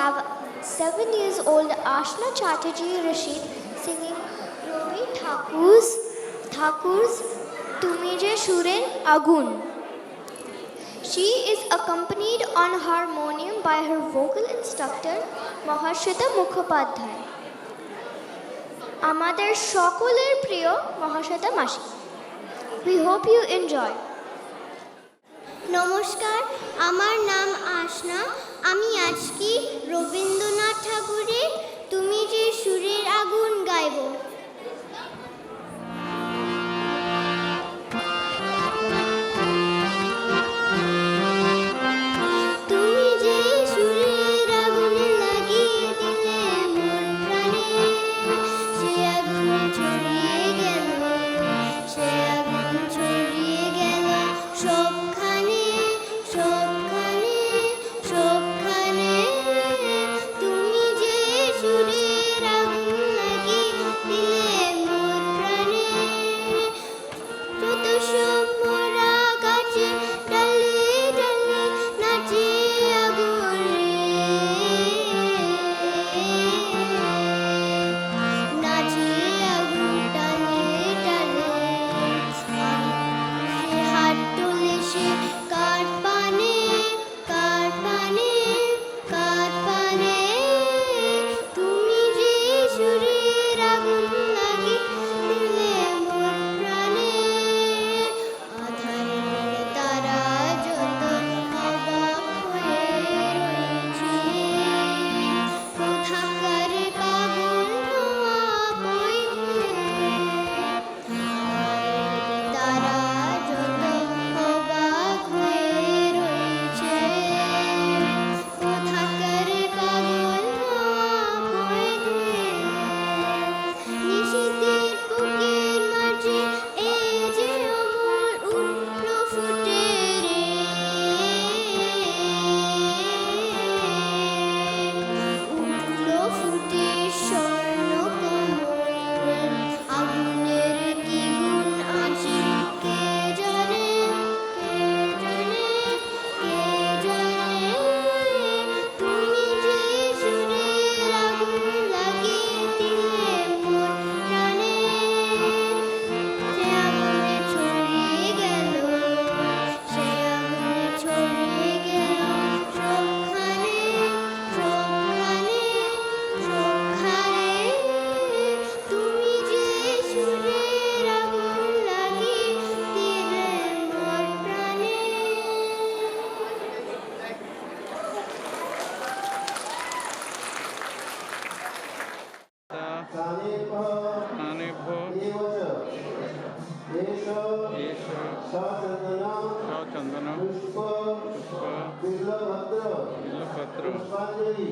have 7 years old Ashna Chatterjee Rashid singing Ravi Thakur's Tumije Shurer Agun. She is accompanied on harmonium by her vocal instructor Mahashweta Mukhopadhyay. আমাদের সকলের প্রিয় মহাশ্বেতা মাসি। We hope you enjoy. নমস্কার, আমার নাম আশনা। আমি আজকে রবীন্দ্রনাথ ঠাকুরের তুমি যে সুরের আগুন গাইব। চন্দন পুষ্প বিল্লপত্র পুষ্পাঞ্জলি